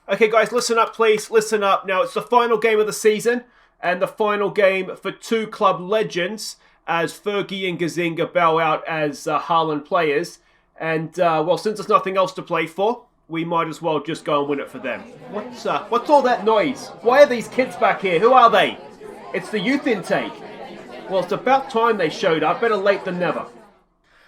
Okay, guys, listen up, please. Listen up. Now, it's the final game of the season and the final game for two club legends as Fergie and Gazziniga bow out as Haaland players. And, well, since there's nothing else to play for, we might as well just go and win it for them. What's all that noise? Why are these kids back here? Who are they? It's the youth intake. Well, it's about time they showed up. Better late than never.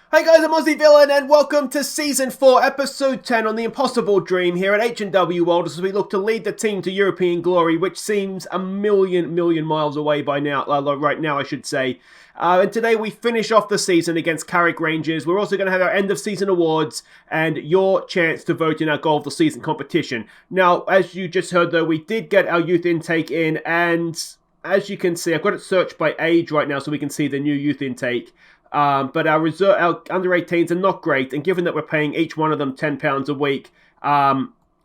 Hey guys, I'm Aussie Villain and welcome to Season 4, Episode 10 on the Impossible Dream here at H&W Welders as we look to lead the team to European glory, which seems a million miles away by now, right now I should say. And today we finish off the season against Carrick Rangers. We're also going to have our end of season awards and your chance to vote in our goal of the season competition. Now, as you just heard though, we did get our youth intake in, and as you can see, I've got it searched by age right now so we can see the new youth intake. But our under 18s are not great, and given that we're paying each one of them £10 a week,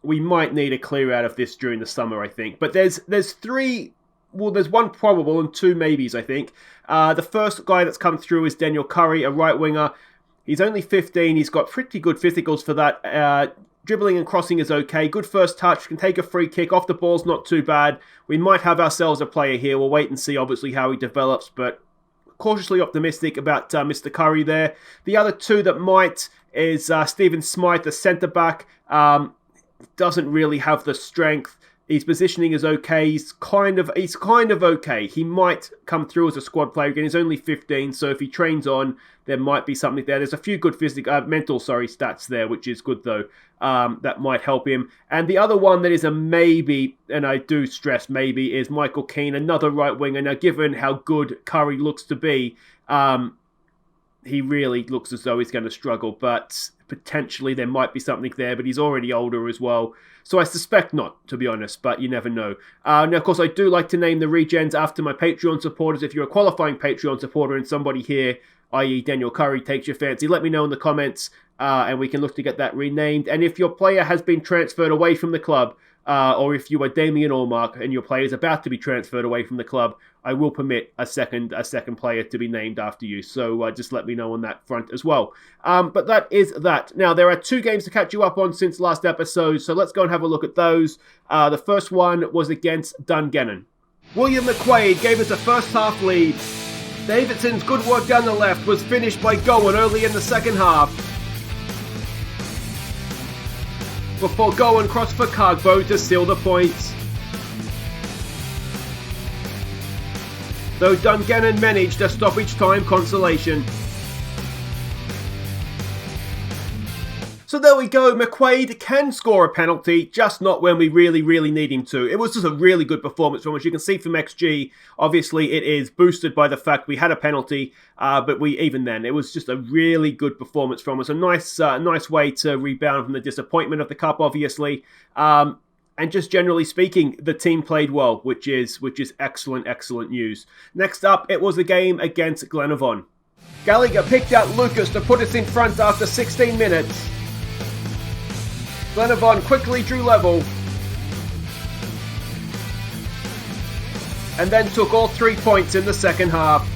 we might need a clear out of this during the summer, I think. But there's one probable and two maybes, I think. The first guy that's come through is Daniel Curry, a right winger. He's only 15. He's got pretty good physicals for that. Dribbling and crossing is okay. Good first touch. Can take a free kick. Off the ball's not too bad. We might have ourselves a player here. We'll wait and see, obviously, how he develops, but cautiously optimistic about Mr. Curry there. The other two that might is Stephen Smythe, the centre-back. Doesn't really have the strength. His positioning is okay. He's kind of okay. He might come through as a squad player again. He's only 15, so if he trains on, there might be something there. There's a few good mental stats there, which is good though. That might help him. And the other one that is a maybe, and I do stress maybe, is Michael Keane, another right winger. Now, given how good Curry looks to be, he really looks as though he's going to struggle, but potentially there might be something there, but he's already older as well. So I suspect not, to be honest, but you never know. Now, of course, I do like to name the regens after my Patreon supporters. If you're a qualifying Patreon supporter and somebody here, i.e. Daniel Curry, takes your fancy, let me know in the comments, and we can look to get that renamed. And if your player has been transferred away from the club, or if you are Damien Allmark and your player is about to be transferred away from the club, I will permit a second player to be named after you. So just let me know on that front as well. But that is that. Now, there are two games to catch you up on since last episode, so let's go and have a look at those. The first one was against Dungannon. William McQuaid gave us a first half lead. Davidson's good work down the left was finished by Gowan early in the second half, before Gowan crossed for Cargbo to seal the points. Though Dungannon managed a stoppage time consolation. So there we go, McQuaid can score a penalty, just not when we really need him to. It was just a really good performance from us. You can see from XG, obviously it is boosted by the fact we had a penalty, but even then, it was just a really good performance from us. A nice way to rebound from the disappointment of the cup, obviously. And just generally speaking, the team played well, which is excellent news. Next up, it was a game against Glenavon. Gallagher picked out Lucas to put us in front after 16 minutes. Glenavon quickly drew level and then took all 3 points in the second half.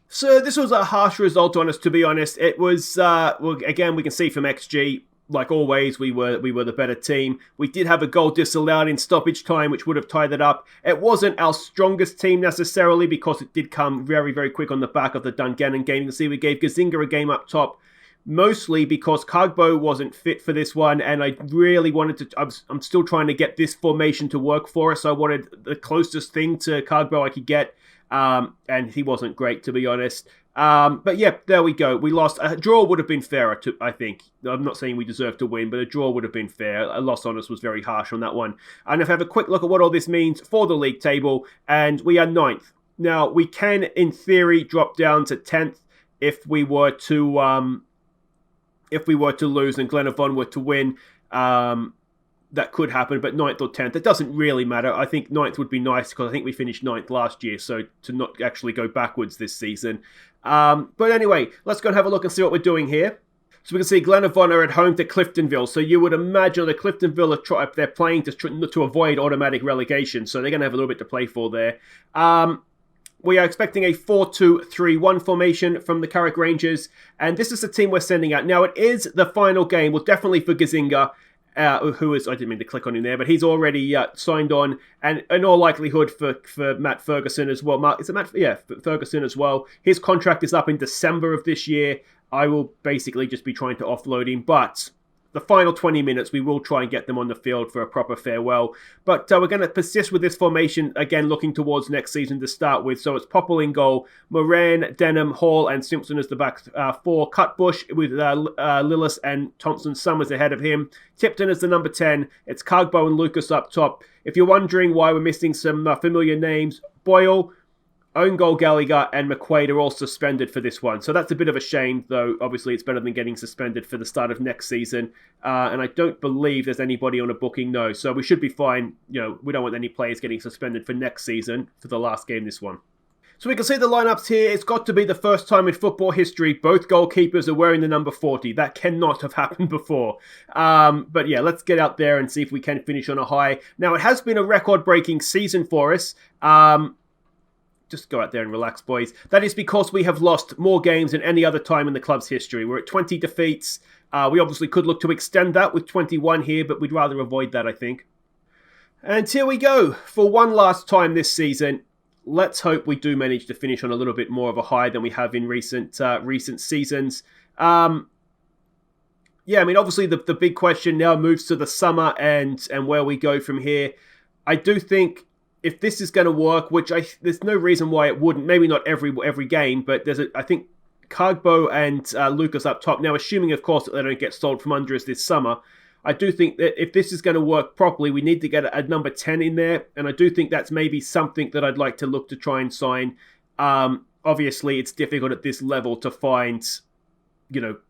So this was a harsh result on us, to be honest. It was, again, we can see from XG, like always, we were the better team. We did have a goal disallowed in stoppage time, which would have tied it up. It wasn't our strongest team necessarily because it did come very quick on the back of the Dungannon game. You can see we gave Gazziniga a game up top, mostly because Cargbo wasn't fit for this one, and I really wanted to. I'm still trying to get this formation to work for us. I wanted the closest thing to Cargbo I could get, and he wasn't great, to be honest. But yeah, there we go. We lost. A draw would have been fairer, I think. I'm not saying we deserved to win, but a draw would have been fair. A loss on us was very harsh on that one. And if I have a quick look at what all this means for the league table, and we are 9th. Now, we can, in theory, drop down to 10th if we were to lose and Glenavon were to win. That could happen, but 9th or 10th, it doesn't really matter. I think 9th would be nice because I think we finished 9th last year, so to not actually go backwards this season. But anyway, let's go and have a look and see what we're doing here. So we can see Glenavon are at home to Cliftonville, so you would imagine that Cliftonville they're playing to avoid automatic relegation, so they're going to have a little bit to play for there. We are expecting a 4-2-3-1 formation from the Carrick Rangers, and this is the team we're sending out. Now, it is the final game, well, definitely for Gazziniga, who is, I didn't mean to click on him there, but he's already signed on, and in all likelihood for Matt Ferguson as well. Is it Matt? Yeah, Ferguson as well. His contract is up in December of this year. I will basically just be trying to offload him, but the final 20 minutes, we will try and get them on the field for a proper farewell. But we're going to persist with this formation, again, looking towards next season to start with. So it's Popple in goal, Moran, Denham, Hall, and Simpson as the back four. Cutbush with Lillis and Thompson-Summers ahead of him. Tipton as the number 10. It's Cargbo and Lucas up top. If you're wondering why we're missing some familiar names, Boyle, Own goal Gallagher and McQuaid are all suspended for this one. So that's a bit of a shame, though obviously it's better than getting suspended for the start of next season. And I don't believe there's anybody on a booking, no. So we should be fine. You know, we don't want any players getting suspended for next season for the last game this one. So we can see the lineups here. It's got to be the first time in football history both goalkeepers are wearing the number 40. That cannot have happened before. But yeah, let's get out there and see if we can finish on a high. Now, it has been a record-breaking season for us. Just go out there and relax, boys. That is because we have lost more games than any other time in the club's history. We're at 20 defeats. We obviously could look to extend that with 21 here, but we'd rather avoid that, I think. And here we go. For one last time this season, let's hope we do manage to finish on a little bit more of a high than we have in recent seasons. Yeah, I mean, obviously the big question now moves to the summer and where we go from here. I do think if this is going to work, which there's no reason why it wouldn't, maybe not every game, but I think Cargbo and Lucas up top. Now, assuming, of course, that they don't get sold from under us this summer, I do think that if this is going to work properly, we need to get a number 10 in there, and I do think that's maybe something that I'd like to look to try and sign. Obviously, it's difficult at this level to find,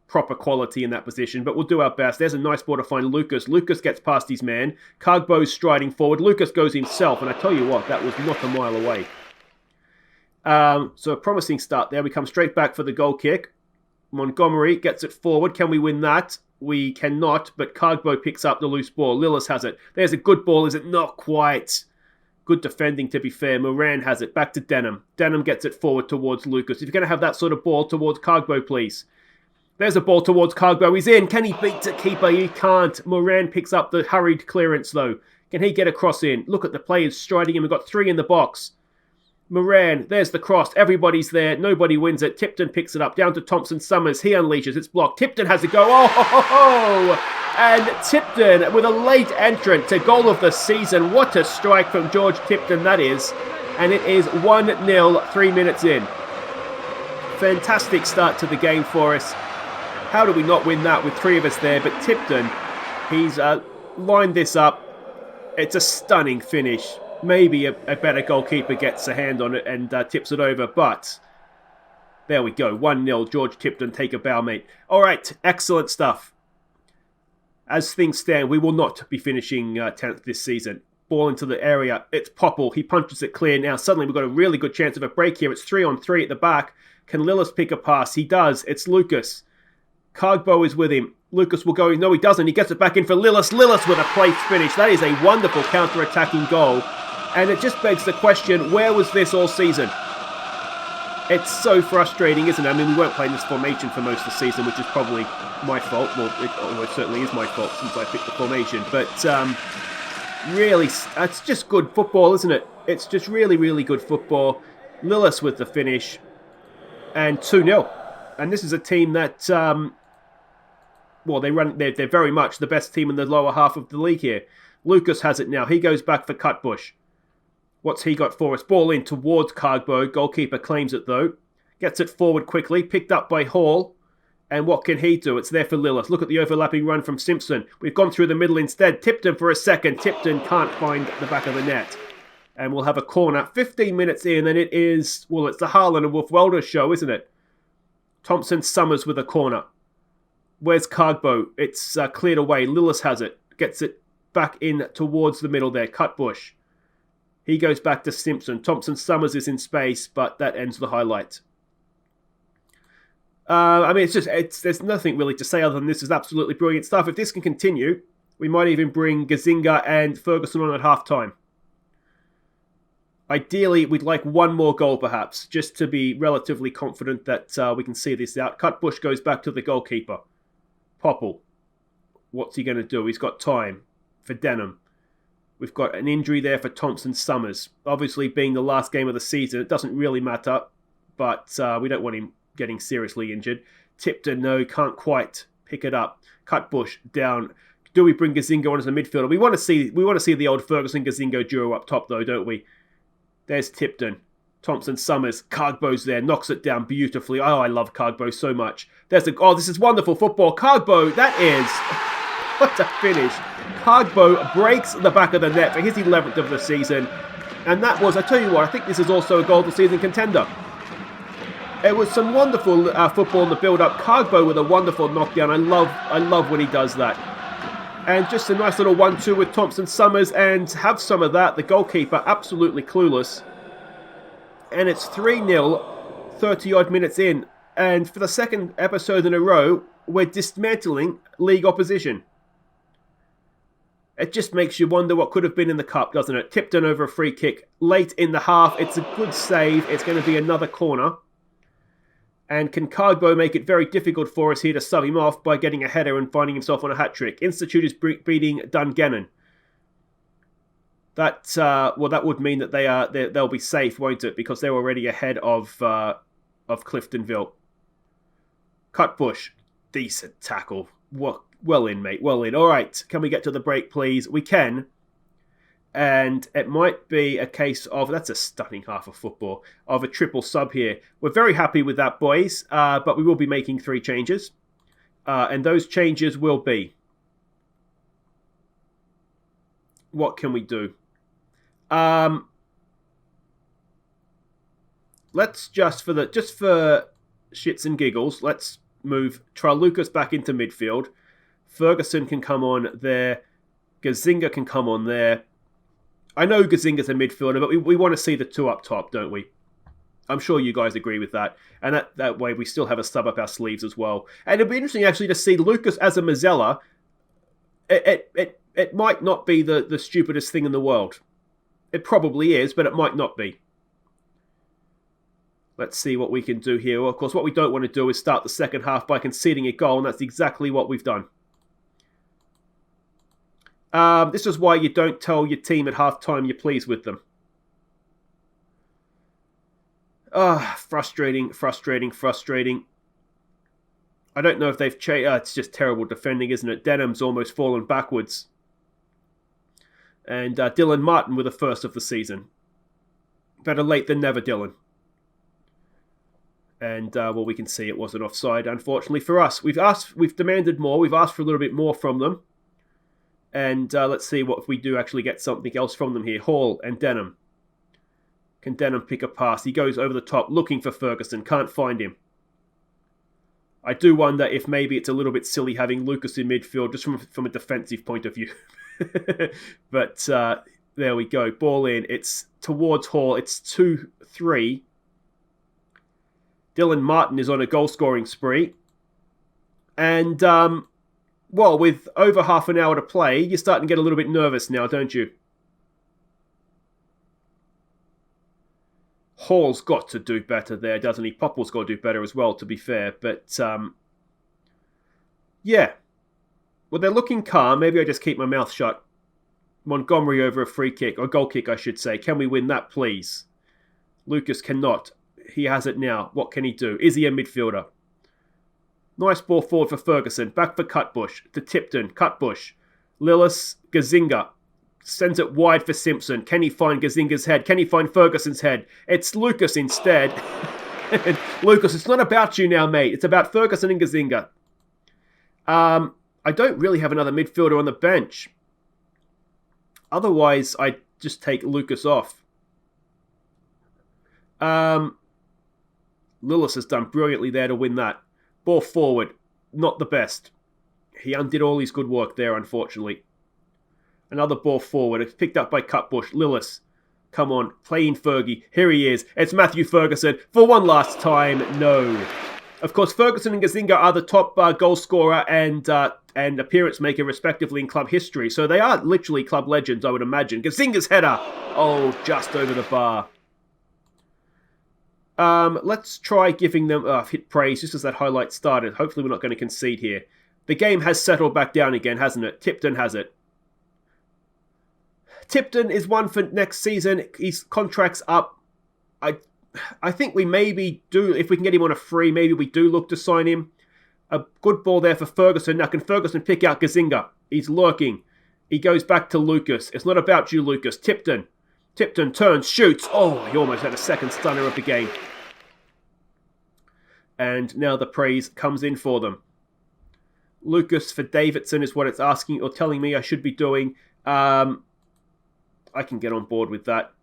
proper quality in that position, but we'll do our best. There's a nice ball to find Lucas. Lucas gets past his man. Cargbo's striding forward. Lucas goes himself, and I tell you what, that was not a mile away. So a promising start there. We come straight back for the goal kick. Montgomery gets it forward. Can we win that? We cannot, but Cargbo picks up the loose ball. Lillis has it. There's a good ball. Is it? Not quite. Good defending, to be fair. Moran has it. Back to Denham. Denham gets it forward towards Lucas. If you're going to have that sort of ball towards Cargbo, please. There's a ball towards Cargbo. He's in. Can he beat the keeper? He can't. Moran picks up the hurried clearance, though. Can he get a cross in? Look at the players striding him. We've got 3 in the box. Moran, there's the cross. Everybody's there. Nobody wins it. Tipton picks it up. Down to Thompson-Summers. He unleashes. It's blocked. Tipton has a go. Oh, ho, ho, ho. And Tipton with a late entrant to goal of the season. What a strike from George Tipton that is. And it is 1-0 3 minutes in. Fantastic start to the game for us. How do we not win that with 3 of us there? But Tipton, he's lined this up. It's a stunning finish. Maybe a better goalkeeper gets a hand on it and tips it over. But there we go. 1-0. George Tipton, take a bow, mate. All right. Excellent stuff. As things stand, we will not be finishing 10th this season. Ball into the area. It's Popple. He punches it clear. Now suddenly we've got a really good chance of a break here. It's 3-on-3 at the back. Can Lillis pick a pass? He does. It's Lucas. Cargbo is with him. Lucas will go. No, he doesn't. He gets it back in for Lillis. Lillis with a place finish. That is a wonderful counter-attacking goal. And it just begs the question, where was this all season? It's so frustrating, isn't it? I mean, we weren't playing this formation for most of the season, which is probably my fault. Well, it certainly is my fault since I picked the formation. But really, it's just good football, isn't it? It's just really, really good football. Lillis with the finish. And 2-0. And this is a team that... they're very much the best team in the lower half of the league here. Lucas has it now. He goes back for Cutbush. What's he got for us? Ball in towards Cargbo. Goalkeeper claims it, though. Gets it forward quickly. Picked up by Hall. And what can he do? It's there for Lillis. Look at the overlapping run from Simpson. We've gone through the middle instead. Tipton for a second. Tipton can't find the back of the net. And we'll have a corner. 15 minutes in, and it is... Well, it's the Harlan and Wolf Welders show, isn't it? Thompson-Summers with a corner. Where's Cargbo? It's cleared away. Lillis has it. Gets it back in towards the middle there. Cutbush. He goes back to Simpson. Thompson-Summers is in space, but that ends the highlight. I mean, there's nothing really to say other than this is absolutely brilliant stuff. If this can continue, we might even bring Gazinga and Ferguson on at half-time. Ideally, we'd like one more goal, perhaps, just to be relatively confident that we can see this out. Cutbush goes back to the goalkeeper. Popple. What's he going to do? He's got time for Denham. We've got an injury there for Thompson-Summers. Obviously, being the last game of the season, it doesn't really matter, but we don't want him getting seriously injured. Tipton, no, can't quite pick it up. Cutbush down. Do we bring Gazinga on as a midfielder? We want to see the old Ferguson-Gazinga duo up top, though, don't we? There's Tipton. Thompson-Summers. Cargbo's there. Knocks it down beautifully. Oh, I love Cargbo so much. This is wonderful football. Cargbo, that is... What a finish. Cargbo breaks the back of the net for his 11th of the season. And that was, I tell you what, I think this is also a goal of the season contender. It was some wonderful football in the build-up. Cargbo with a wonderful knockdown. I love when he does that. And just a nice little 1-2 with Thompson-Summers, and have some of that. The goalkeeper absolutely clueless. And it's 3-0, 30-odd minutes in. And for the second episode in a row, we're dismantling league opposition. It just makes you wonder what could have been in the cup, doesn't it? Tipton over a free kick late in the half. It's a good save. It's going to be another corner. And can Cargbo make it very difficult for us here to sub him off by getting a header and finding himself on a hat-trick? Institute is beating Dungannon. That would mean that they'll be safe, won't it? Because they're already ahead of Cliftonville. Cutbush, decent tackle. Well in, mate. Well in. All right, can we get to the break, please? We can. And it might be a case of, that's a stunning half of football, of a triple sub here. We're very happy with that, boys, but we will be making 3 changes. And those changes will be... What can we do? Let's just for shits and giggles, let's move Tralucas back into midfield. Ferguson can come on there. Gazinga can come on there. I know Gazinga's a midfielder, but we want to see the 2 up top, don't we? I'm sure you guys agree with that. And that way we still have a sub up our sleeves as well. And it'll be interesting actually to see Lucas as a Mazzella. It might not be the stupidest thing in the world. It probably is, but it might not be. Let's see what we can do here. Well, of course, what we don't want to do is start the second half by conceding a goal, and that's exactly what we've done. This is why you don't tell your team at half-time you're pleased with them. Frustrating. I don't know if they've changed. It's just terrible defending, isn't it? Denham's almost fallen backwards. And Dylan Martin with the first of the season. Better late than never, Dylan. And, well, we can see it wasn't offside, unfortunately for us. We've demanded more. We've asked for a little bit more from them. And let's see what if we do actually get something else from them here. Hall and Denham. Can Denham pick a pass? He goes over the top looking for Ferguson. Can't find him. I do wonder if maybe it's a little bit silly having Lucas in midfield just from a defensive point of view. But there we go. Ball in. It's towards Hall. It's 2-3. Dylan Martin is on a goal-scoring spree. And, well, with over half an hour to play, you're starting to get a little bit nervous now, don't you? Hall's got to do better there, doesn't he? Popple's got to do better as well, to be fair. But, yeah. Well, they're looking calm. Maybe I just keep my mouth shut. Montgomery over a free kick, or goal kick, I should say. Can we win that, please? Lucas cannot. He has it now. What can he do? Is he a midfielder? Nice ball forward for Ferguson. Back for Cutbush. To Tipton. Cutbush. Lillis. Gazinga. Sends it wide for Simpson. Can he find Gazinga's head? Can he find Ferguson's head? It's Lucas instead. Lucas, it's not about you now, mate. It's about Ferguson and Gazinga. I don't really have another midfielder on the bench. Otherwise, I'd just take Lucas off. Lillis has done brilliantly there to win that. Ball forward. Not the best. He undid all his good work there, unfortunately. Another ball forward. It's picked up by Cutbush. Lillis. Come on. Playing Fergie. Here he is. It's Matthew Ferguson. For one last time. No. Of course, Ferguson and Gazinga are the top goal scorer and appearance maker, respectively, in club history. So they are literally club legends, I would imagine. Gazinga's header. Oh, just over the bar. Let's try giving them hit praise just as that highlight started. Hopefully we're not going to concede here. The game has settled back down again, hasn't it? Tipton has it. Tipton is one for next season. His contract's up. I think we maybe do, if we can get him on a free, maybe we do look to sign him. A good ball there for Ferguson. Now can Ferguson pick out Gazinga? He's lurking. He goes back to Lucas. It's not about you, Lucas. Tipton. Tipton turns, shoots. Oh, he almost had a second stunner of the game. And now the praise comes in for them. Lucas for Davidson is what it's asking or telling me I should be doing. I can get on board with that.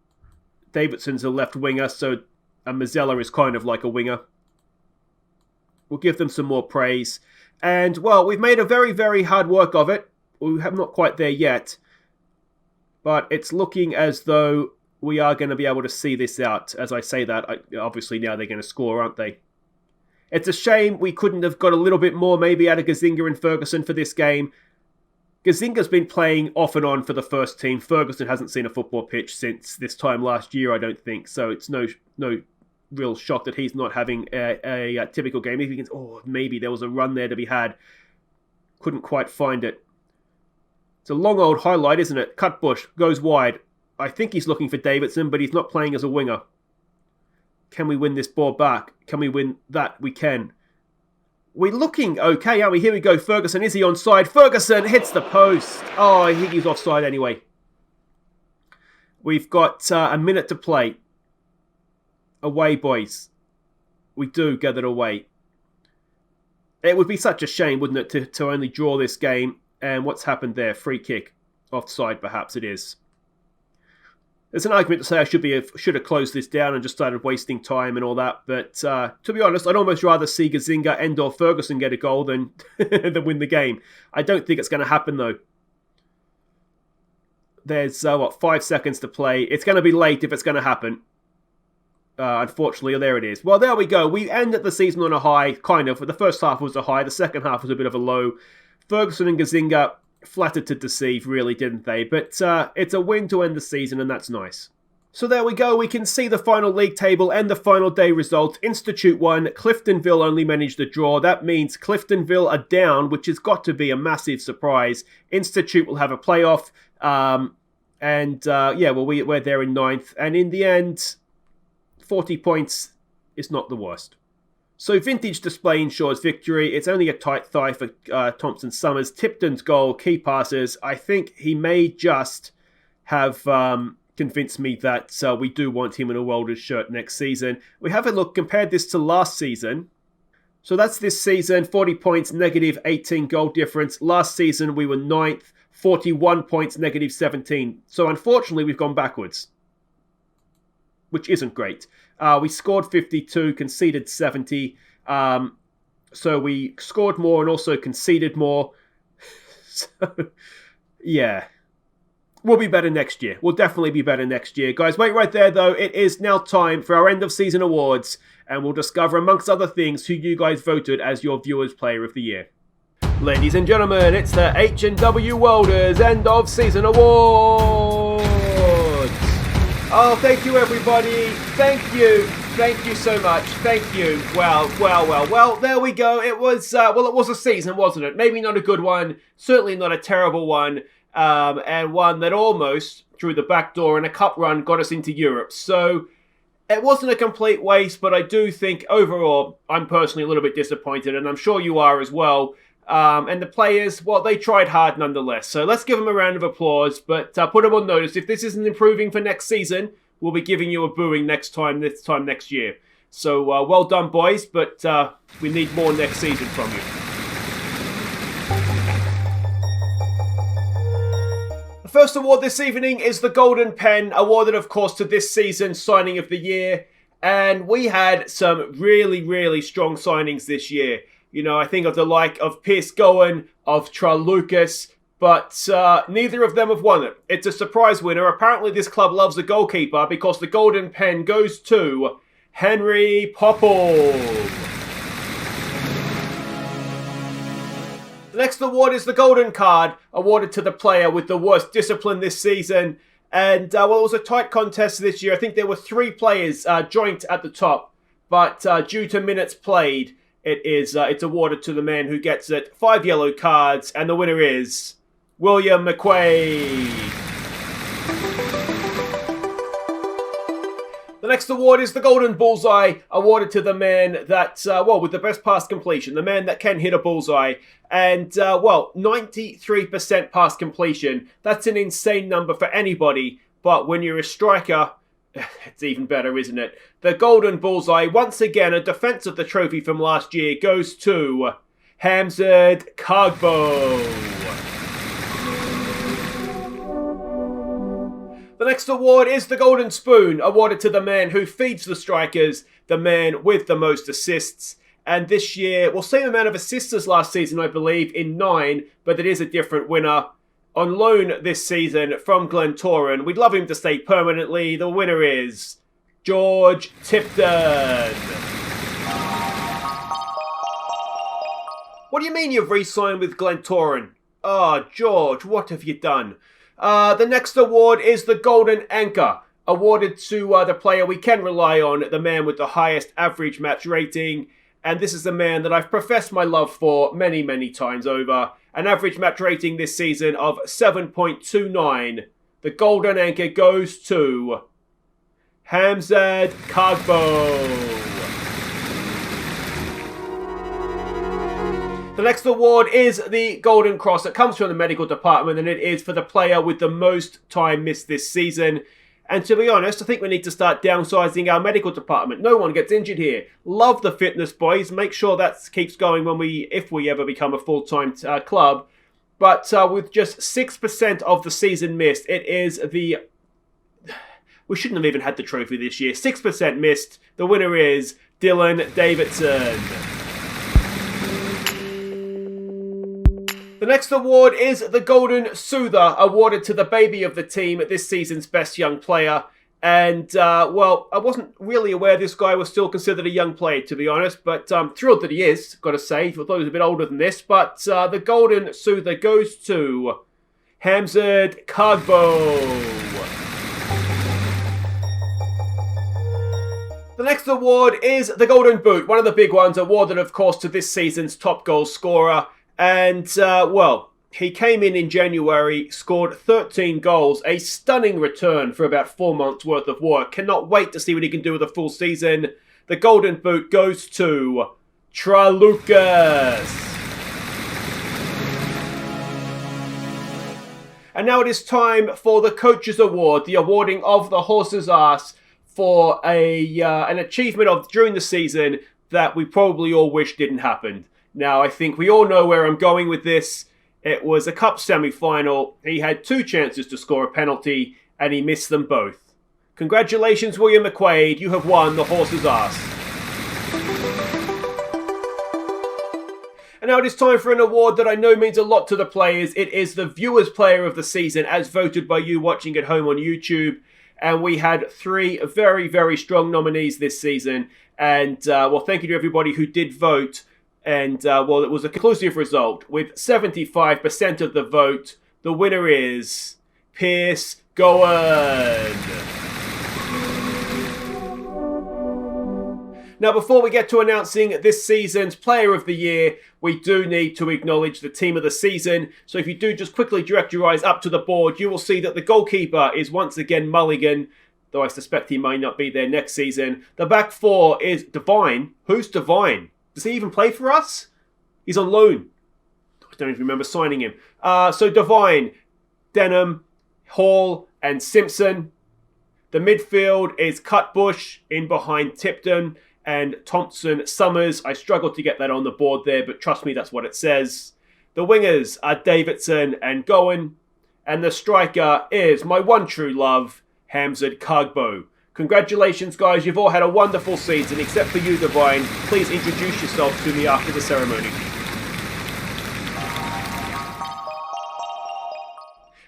Davidson's a left winger, so Mazzella is kind of like a winger. We'll give them some more praise. And, well, we've made a very, very hard work of it. We have not quite there yet. But it's looking as though we are going to be able to see this out. As I say that, obviously now they're going to score, aren't they? It's a shame we couldn't have got a little bit more maybe out of Gazinga and Ferguson for this game. Gazinga's been playing off and on for the first team. Ferguson hasn't seen a football pitch since this time last year, I don't think. So it's no real shock that he's not having a typical game. If he can, maybe there was a run there to be had. Couldn't quite find it. It's a long old highlight, isn't it? Cutbush goes wide. I think he's looking for Davidson, but he's not playing as a winger. Can we win this ball back? Can we win that? We can. We're looking okay, aren't we? Here we go. Ferguson, is he onside? Ferguson hits the post. Oh, I think he's offside anyway. We've got a minute to play. Away, boys. We do get it away. It would be such a shame, wouldn't it, to only draw this game. And what's happened there? Free kick. Offside, perhaps it is. There's an argument to say I should have closed this down and just started wasting time and all that. But to be honest, I'd almost rather see Gazinga and or Ferguson get a goal than win the game. I don't think it's going to happen, though. There's, 5 seconds to play. It's going to be late if it's going to happen. Unfortunately, there it is. Well, there we go. We ended the season on a high, kind of. The first half was a high. The second half was a bit of a low. Ferguson and Gazinga flattered to deceive, really, didn't they? But it's a win to end the season, and that's nice. So there we go. We can see the final league table and the final day result. Institute won. Cliftonville only managed a draw. That means Cliftonville are down, which has got to be a massive surprise. Institute will have a playoff. We're there in 9th. And in the end, 40 points is not the worst. So Vintage Display ensures victory. It's only a tight thigh for Thompson Summers. Tipton's goal, key passes. I think he may just have convinced me that we do want him in a Welders shirt next season. We have a look, compared this to last season. So that's this season, 40 points, negative 18 goal difference. Last season we were 9th, 41 points, negative 17. So unfortunately we've gone backwards, which isn't great. We scored 52, conceded 70. So we scored more and also conceded more. So, yeah. We'll be better next year. We'll definitely be better next year. Guys, wait right there, though. It is now time for our end-of-season awards. And we'll discover, amongst other things, who you guys voted as your Viewers Player of the Year. Ladies and gentlemen, it's the H&W Welders End-of-Season Awards. Oh, thank you, everybody. Thank you. Thank you so much. Thank you. Well, there we go. It was, it was a season, wasn't it? Maybe not a good one. Certainly not a terrible one. And one that almost, through the back door in a cup run, got us into Europe. So it wasn't a complete waste, but I do think overall, I'm personally a little bit disappointed, and I'm sure you are as well. And the players, well, they tried hard nonetheless. So let's give them a round of applause, but put them on notice. If this isn't improving for next season, we'll be giving you a booing this time next year. So well done, boys, but we need more next season from you. The first award this evening is the Golden Pen, awarded, of course, to this season's signing of the year. And we had some really, really strong signings this year. You know, I think of the like of Pierce Gowan, of Tra Lucas, but neither of them have won it. It's a surprise winner. Apparently this club loves a goalkeeper because the Golden Pen goes to Henry Popple. The next award is the Golden Card, awarded to the player with the worst discipline this season. And, it was a tight contest this year. I think there were 3 players joint at the top, but due to minutes played, It's awarded to the man who gets it. 5 yellow cards, and the winner is William McQuaid. The next award is the Golden Bullseye, awarded to the man that, with the best pass completion, the man that can hit a bullseye. And, 93% pass completion. That's an insane number for anybody, but when you're a striker, it's even better, isn't it? The Golden Bullseye, once again, a defense of the trophy from last year, goes to Hamzard Kagbo. The next award is the Golden Spoon, awarded to the man who feeds the strikers, the man with the most assists. And this year, same amount of assists as last season, I believe, in 9, but it is a different winner. On loan this season from Glentoran. We'd love him to stay permanently. The winner is George Tipton. What do you mean you've re-signed with Glentoran? George, what have you done? The next award is the Golden Anchor, awarded to the player we can rely on, the man with the highest average match rating. And this is the man that I've professed my love for many, many times over. An average match rating this season of 7.29. The Golden Anchor goes to Hamzard Kagbo. The next award is the Golden Cross. It comes from the medical department, and it is for the player with the most time missed this season. And to be honest, I think we need to start downsizing our medical department. No one gets injured here. Love the fitness, boys. Make sure that keeps going if we ever become a full-time club. But with just 6% of the season missed, it is the... We shouldn't have even had the trophy this year. 6% missed. The winner is Dylan Davidson. The next award is the Golden Soother, awarded to the baby of the team, this season's best young player. And, I wasn't really aware this guy was still considered a young player, to be honest. But I'm thrilled that he is, got to say. I thought he was a bit older than this. But the Golden Soother goes to Hamzard Kagbo. The next award is the Golden Boot, one of the big ones, awarded, of course, to this season's top goal scorer. And, he came in January, scored 13 goals, a stunning return for about 4 months' worth of work. Cannot wait to see what he can do with a full season. The Golden Boot goes to Tralucas. And now it is time for the Coaches Award, the awarding of the horse's ass for an achievement during the season that we probably all wish didn't happen. Now, I think we all know where I'm going with this. It was a cup semi-final. He had 2 chances to score a penalty, and he missed them both. Congratulations, William McQuaid. You have won the horse's ass. And now it is time for an award that I know means a lot to the players. It is the Viewers Player of the Season, as voted by you watching at home on YouTube. And we had 3 very, very strong nominees this season. And, thank you to everybody who did vote. And, it was a conclusive result. With 75% of the vote, the winner is Pierce Gowan. Now, before we get to announcing this season's Player of the Year, we do need to acknowledge the Team of the Season. So if you do just quickly direct your eyes up to the board, you will see that the goalkeeper is once again Mulligan, though I suspect he may not be there next season. The back 4 is Devine. Who's Devine? Does he even play for us? He's on loan. I don't even remember signing him. So Devine, Denham, Hall, and Simpson. The midfield is Cutbush in behind Tipton and Thompson Summers. I struggled to get that on the board there, but trust me, that's what it says. The wingers are Davidson and Gowan. And the striker is my one true love, Hamzard Kagbo. Congratulations, guys. You've all had a wonderful season, except for you, Devine. Please introduce yourself to me after the ceremony.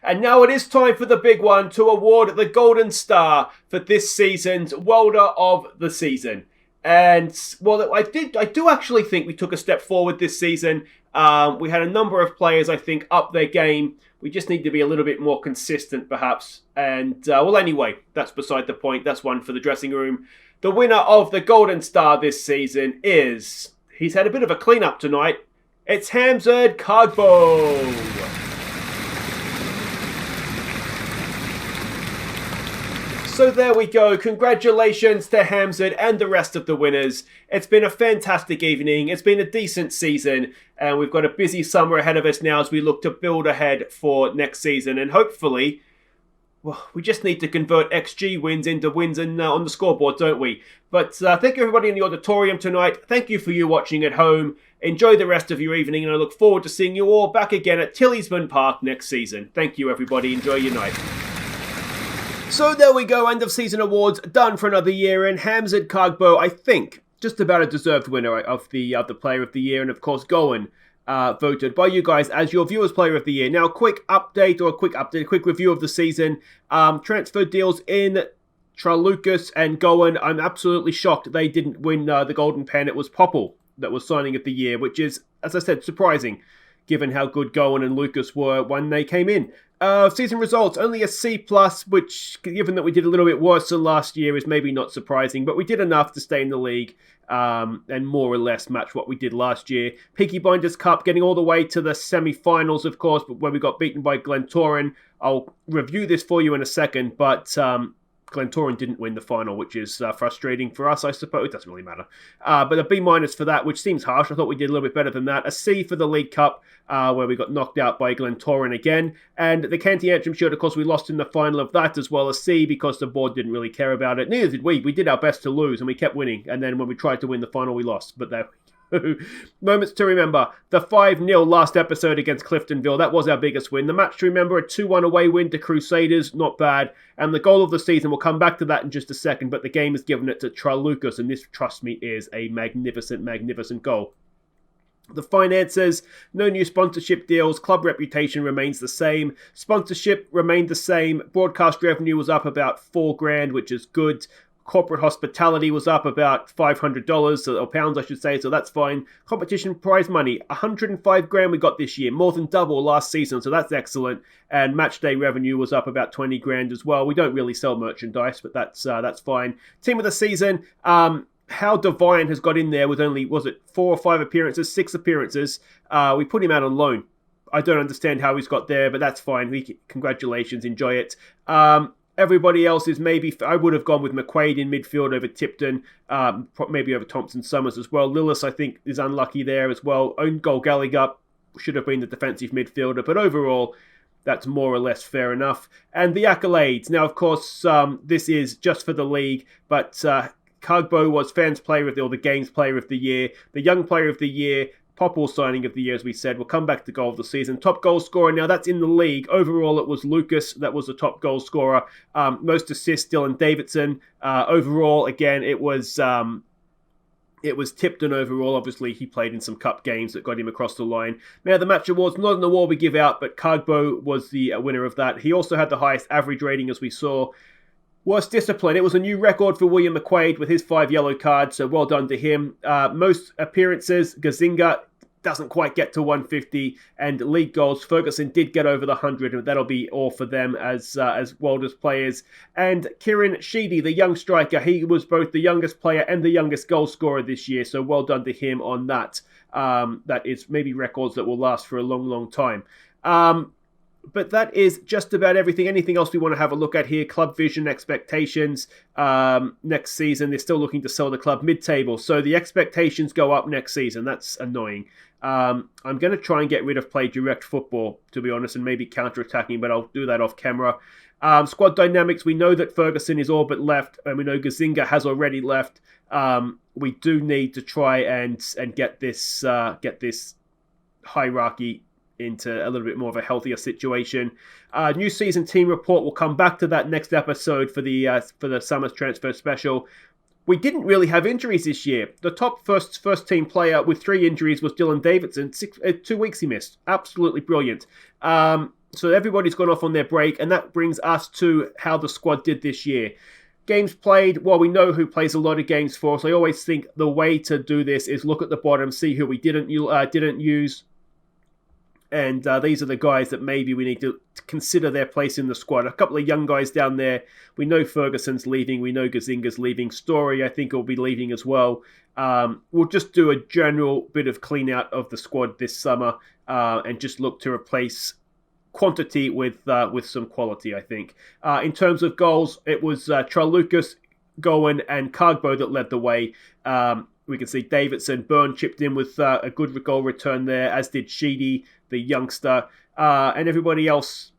And now it is time for the big one, to award the Golden Star for this season's Welder of the Season. And, I do actually think we took a step forward this season. We had a number of players, I think, up their game. We just need to be a little bit more consistent, perhaps. And, anyway, that's beside the point. That's one for the dressing room. The winner of the Golden Star this season is... He's had a bit of a clean-up tonight. It's Hamzard Carbo. So there we go. Congratulations to Hamzard and the rest of the winners. It's been a fantastic evening. It's been a decent season. And we've got a busy summer ahead of us now as we look to build ahead for next season. And hopefully, well, we just need to convert XG wins into wins on the scoreboard, don't we? But thank you everybody in the auditorium tonight. Thank you for you watching at home. Enjoy the rest of your evening. And I look forward to seeing you all back again at Tillysman Park next season. Thank you everybody. Enjoy your night. So there we go, end of season awards done for another year, and Hamzard Carbo, I think, just about a deserved winner of the Player of the Year, and of course Gowan voted by you guys as your Viewers Player of the Year. Now, quick review of the season. Transfer deals in Tralucas and Gowan. I'm absolutely shocked they didn't win the Golden Pen. It was Popple that was signing of the year, which is, as I said, surprising, given how good Gowan and Lucas were when they came in. Season results, only a C+, which, given that we did a little bit worse than last year, is maybe not surprising, but we did enough to stay in the league and more or less match what we did last year. Peaky Blinders Cup, getting all the way to the semi-finals, of course, but when we got beaten by Glentoran. I'll review this for you in a second, but Glentoran didn't win the final, which is frustrating for us, I suppose. It doesn't really matter. But a B- for that, which seems harsh. I thought we did a little bit better than that. A C for the League Cup, where we got knocked out by Glentoran again. And the Canty Antrim Shield, of course, we lost in the final of that as well. A C, because the board didn't really care about it. Neither did we. We did our best to lose, and we kept winning. And then when we tried to win the final, we lost. But there moments to remember. The 5-0 last episode against Cliftonville. That was our biggest win. The match to remember, a 2-1 away win to Crusaders. Not bad. And the goal of the season, we'll come back to that in just a second, but the game has given it to Tralucas, and this, trust me, is a magnificent, magnificent goal. The finances, no new sponsorship deals, club reputation remains the same, sponsorship remained the same, broadcast revenue was up about $4,000, which is good. Corporate hospitality was up about $500, or pounds I should say, so that's fine. Competition prize money, $105,000 we got this year, more than double last season, so that's excellent. And match day revenue was up about $20,000 as well. We don't really sell merchandise, but that's fine. Team of the season, How Divine has got in there with only, was it 4 or 5 appearances, 6 appearances. We put him out on loan. I don't understand how he's got there, but that's fine. Congratulations, enjoy it. Everybody else is maybe, I would have gone with McQuaid in midfield over Tipton, maybe over Thompson Summers as well. Lillis, I think, is unlucky there as well. Own goal Gallagher should have been the defensive midfielder, but overall, that's more or less fair enough. And the accolades. Now, of course, this is just for the league, but Carbo was Fans Player of the, or the Games Player of the Year, the Young Player of the Year, Popple signing of the year, as we said. We'll come back to goal of the season. Top goal scorer, now that's in the league. Overall, it was Lucas that was the top goal scorer. Most assists, Dylan Davidson. Overall, again, it was Tipton overall. Obviously, he played in some cup games that got him across the line. Now, the match awards, not an award we give out, but Carbo was the winner of that. He also had the highest average rating, as we saw. Worst discipline, it was a new record for William McQuaid with his 5 yellow cards, so well done to him. Most appearances, Gazinga doesn't quite get to 150, and league goals, Ferguson did get over the 100, and that'll be all for them as Welders players. And Kieran Sheedy, the young striker, he was both the youngest player and the youngest goal scorer this year, so well done to him on that. That is maybe records that will last for a long, long time. But that is just about everything. Anything else we want to have a look at here? Club vision, expectations. Next season, they're still looking to sell the club mid-table. So the expectations go up next season. That's annoying. I'm going to try and get rid of play direct football, to be honest, and maybe counter-attacking, but I'll do that off camera. Squad dynamics, we know that Ferguson is all but left, and we know Gazinga has already left. We do need to try and get this hierarchy into a little bit more of a healthier situation. New season team report, we'll come back to that next episode for the summer's transfer special. We didn't really have injuries this year. The top first team player with 3 injuries was Dylan Davidson. 2 weeks he missed. Absolutely brilliant. So everybody's gone off on their break, and that brings us to how the squad did this year. Games played, well, we know who plays a lot of games for us. I always think the way to do this is look at the bottom, see who we didn't use. And these are the guys that maybe we need to consider their place in the squad. A couple of young guys down there. We know Ferguson's leaving. We know Gazinga's leaving. Story, I think, will be leaving as well. We'll just do a general bit of clean out of the squad this summer and just look to replace quantity with some quality, I think. In terms of goals, it was Charlucas, Gowan and Cargbo that led the way. We can see Davidson, Byrne chipped in with a good goal return there, as did Sheedy, the youngster. And everybody else,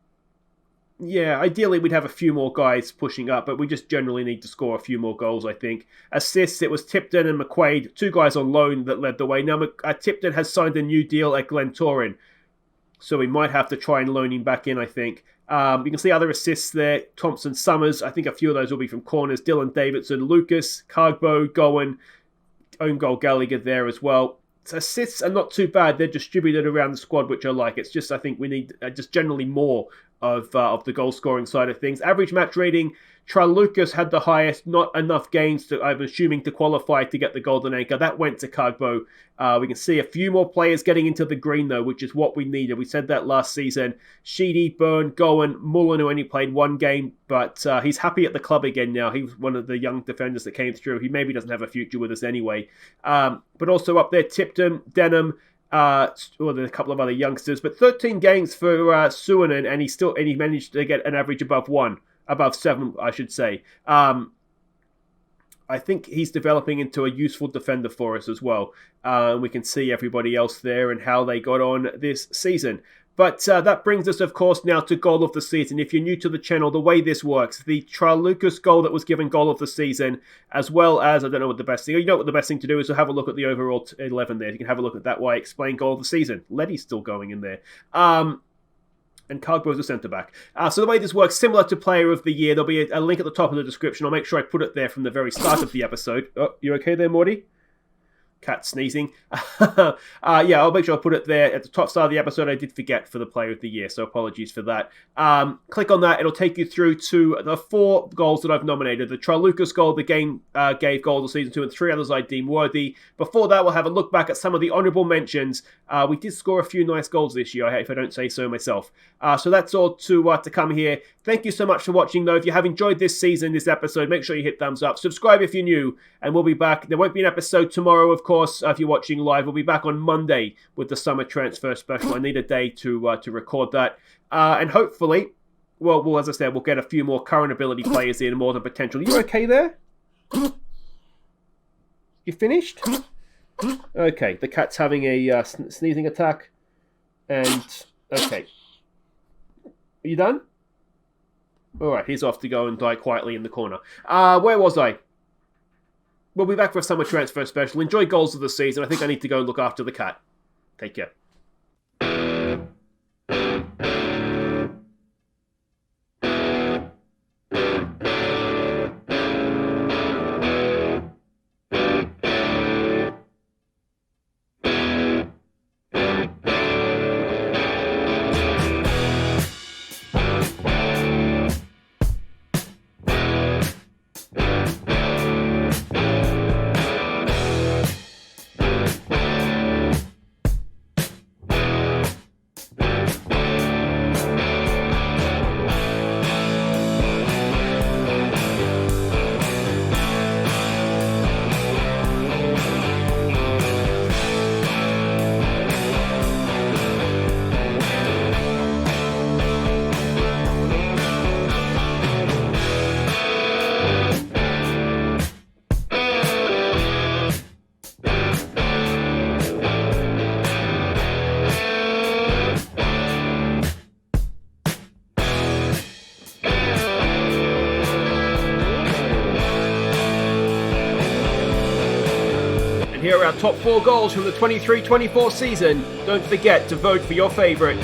yeah, ideally we'd have a few more guys pushing up, but we just generally need to score a few more goals, I think. Assists, it was Tipton and McQuaid, two guys on loan that led the way. Now, Tipton has signed a new deal at Glentoran, so we might have to try and loan him back in, I think. You can see other assists there. Thompson, Summers, I think a few of those will be from corners. Dylan Davidson, Lucas, Cargbo, Gowan, own goal Gallagher there as well. So assists are not too bad. They're distributed around the squad, which I like. It's just I think we need just generally more of the goal scoring side of things. Average match rating, Lucas had the highest, not enough games to, I'm assuming, to qualify to get the golden anchor. That went to Cargbo. We can see a few more players getting into the green, though, which is what we needed. We said that last season. Sheedy, Byrne, Gowan, Mullen, who only played one game, but he's happy at the club again now. He was one of the young defenders that came through. He maybe doesn't have a future with us anyway. But also up there, Tipton, Denham, there's a couple of other youngsters, but 13 games for Suonen, and he managed to get an average above 7, I should say. I think he's developing into a useful defender for us as well. We can see everybody else there and how they got on this season. But that brings us, of course, now to goal of the season. If you're new to the channel, the way this works, the Charlucas goal that was given goal of the season, as well as, I don't know what the best thing, you know what the best thing to do is to have a look at the overall 11 there. You can have a look at that while I explain goal of the season. Letty's still going in there. And Cargbo is a centre-back. So the way this works, similar to Player of the Year, there'll be a link at the top of the description. I'll make sure I put it there from the very start of the episode. Oh, you okay there, Morty? Cat sneezing. Yeah, I'll make sure I put it there at the top start of the episode. I did forget for the Player of the Year, so apologies for that. Click on that. It'll take you through to the 4 goals that I've nominated. The Charlucas goal, the game gave goal of the season 2, and 3 others I deem worthy. Before that, we'll have a look back at some of the honourable mentions. We did score a few nice goals this year, if I don't say so myself. So that's all to come here. Thank you so much for watching, though. If you have enjoyed this season, this episode, make sure you hit thumbs up. Subscribe if you're new, and we'll be back. There won't be an episode tomorrow, of course, if you're watching live. We'll be back on Monday with the summer transfer special. I need a day to record that. And hopefully, well, as I said, we'll get a few more current ability players in, more than potential. You okay there? You finished? Okay, the cat's having a sneezing attack. And, okay. Are you done? Alright, he's off to go and die quietly in the corner. Where was I? We'll be back for a summer transfer special. Enjoy goals of the season. I think I need to go and look after the cat. Take care. Here are our top 4 goals from the 23-24 season. Don't forget to vote for your favourite.